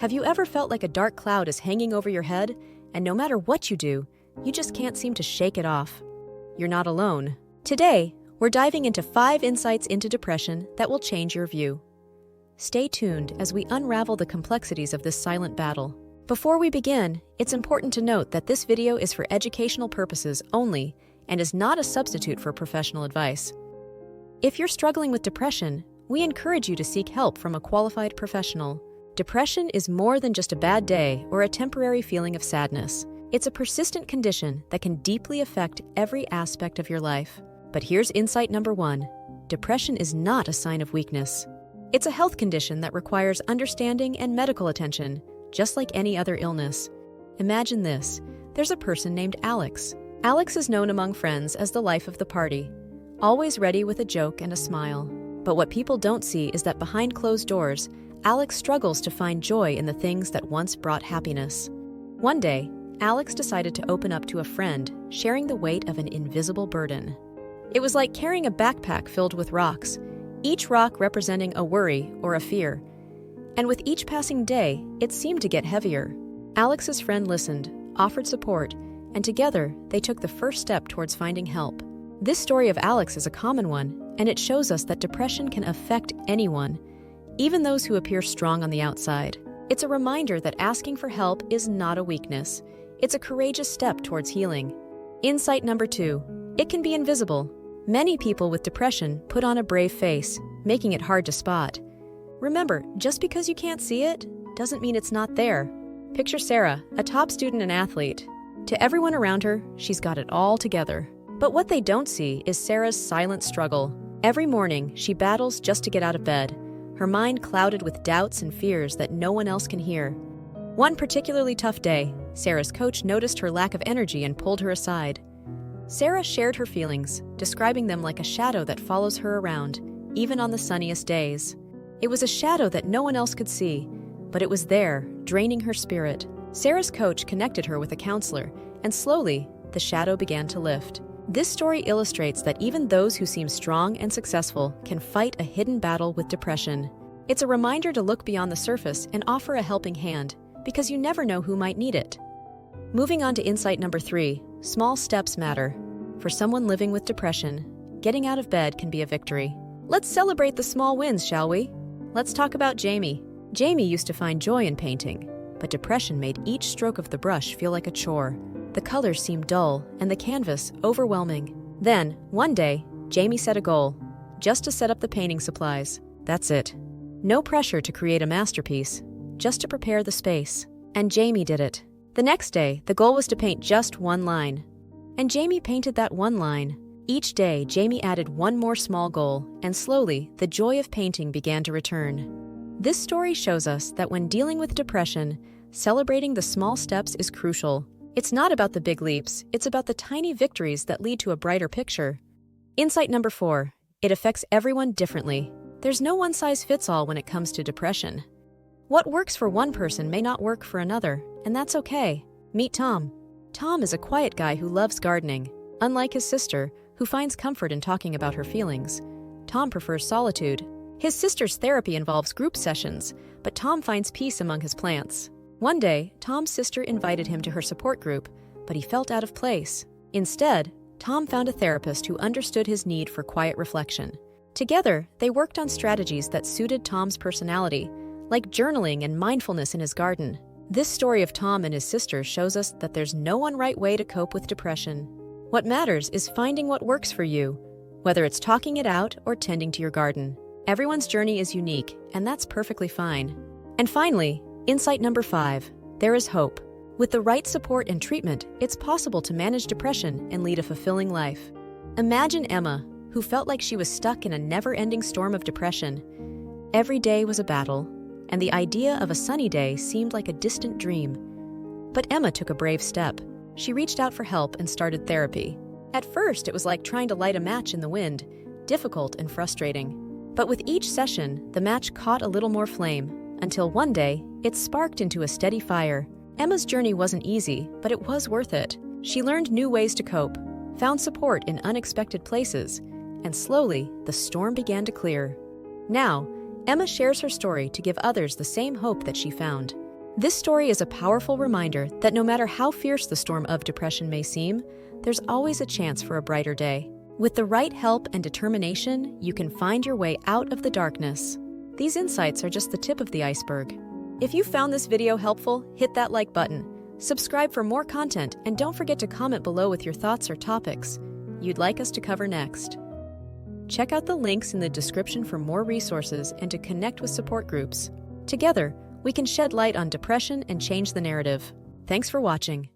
Have you ever felt like a dark cloud is hanging over your head, and no matter what you do, you just can't seem to shake it off? You're not alone. Today, we're diving into 5 insights into depression that will change your view. Stay tuned as we unravel the complexities of this silent battle. Before we begin, it's important to note that this video is for educational purposes only and is not a substitute for professional advice. If you're struggling with depression, we encourage you to seek help from a qualified professional. Depression is more than just a bad day or a temporary feeling of sadness. It's a persistent condition that can deeply affect every aspect of your life. But here's insight number 1. Depression is not a sign of weakness. It's a health condition that requires understanding and medical attention, just like any other illness. Imagine this. There's a person named Alex. Alex is known among friends as the life of the party, always ready with a joke and a smile. But what people don't see is that behind closed doors, Alex struggles to find joy in the things that once brought happiness. One day, Alex decided to open up to a friend, sharing the weight of an invisible burden. It was like carrying a backpack filled with rocks, each rock representing a worry or a fear. And with each passing day, it seemed to get heavier. Alex's friend listened, offered support, and together they took the first step towards finding help. This story of Alex is a common one, and it shows us that depression can affect anyone, even those who appear strong on the outside. It's a reminder that asking for help is not a weakness. It's a courageous step towards healing. Insight number 2. It can be invisible. Many people with depression put on a brave face, making it hard to spot. Remember, just because you can't see it, doesn't mean it's not there. Picture Sarah, a top student and athlete. To everyone around her, she's got it all together. But what they don't see is Sarah's silent struggle. Every morning, she battles just to get out of bed, her mind clouded with doubts and fears that no one else can hear. One particularly tough day, Sarah's coach noticed her lack of energy and pulled her aside. Sarah shared her feelings, describing them like a shadow that follows her around, even on the sunniest days. It was a shadow that no one else could see, but it was there, draining her spirit. Sarah's coach connected her with a counselor, and slowly, the shadow began to lift. This story illustrates that even those who seem strong and successful can fight a hidden battle with depression. It's a reminder to look beyond the surface and offer a helping hand, because you never know who might need it. Moving on to insight number 3, small steps matter. For someone living with depression, getting out of bed can be a victory. Let's celebrate the small wins, shall we? Let's talk about Jamie. Jamie used to find joy in painting, but depression made each stroke of the brush feel like a chore. The colors seemed dull, and the canvas overwhelming. Then, one day, Jamie set a goal, just to set up the painting supplies. That's it. No pressure to create a masterpiece, just to prepare the space. And Jamie did it. The next day, the goal was to paint just one line. And Jamie painted that one line. Each day, Jamie added one more small goal, and slowly, the joy of painting began to return. This story shows us that when dealing with depression, celebrating the small steps is crucial. It's not about the big leaps, it's about the tiny victories that lead to a brighter picture. Insight number 4. It affects everyone differently. There's no one-size-fits-all when it comes to depression. What works for one person may not work for another, and that's okay. Meet Tom. Tom is a quiet guy who loves gardening. Unlike his sister, who finds comfort in talking about her feelings, Tom prefers solitude. His sister's therapy involves group sessions, but Tom finds peace among his plants. One day, Tom's sister invited him to her support group, but he felt out of place. Instead, Tom found a therapist who understood his need for quiet reflection. Together, they worked on strategies that suited Tom's personality, like journaling and mindfulness in his garden. This story of Tom and his sister shows us that there's no one right way to cope with depression. What matters is finding what works for you, whether it's talking it out or tending to your garden. Everyone's journey is unique, and that's perfectly fine. And finally, insight number 5, there is hope. With the right support and treatment, it's possible to manage depression and lead a fulfilling life. Imagine Emma, who felt like she was stuck in a never-ending storm of depression. Every day was a battle, and the idea of a sunny day seemed like a distant dream. But Emma took a brave step. She reached out for help and started therapy. At first, it was like trying to light a match in the wind, difficult and frustrating. But with each session, the match caught a little more flame, until one day, it sparked into a steady fire. Emma's journey wasn't easy, but it was worth it. She learned new ways to cope, found support in unexpected places, and slowly, the storm began to clear. Now, Emma shares her story to give others the same hope that she found. This story is a powerful reminder that no matter how fierce the storm of depression may seem, there's always a chance for a brighter day. With the right help and determination, you can find your way out of the darkness. These insights are just the tip of the iceberg. If you found this video helpful, hit that like button, subscribe for more content, and don't forget to comment below with your thoughts or topics you'd like us to cover next. Check out the links in the description for more resources and to connect with support groups. Together, we can shed light on depression and change the narrative. Thanks for watching.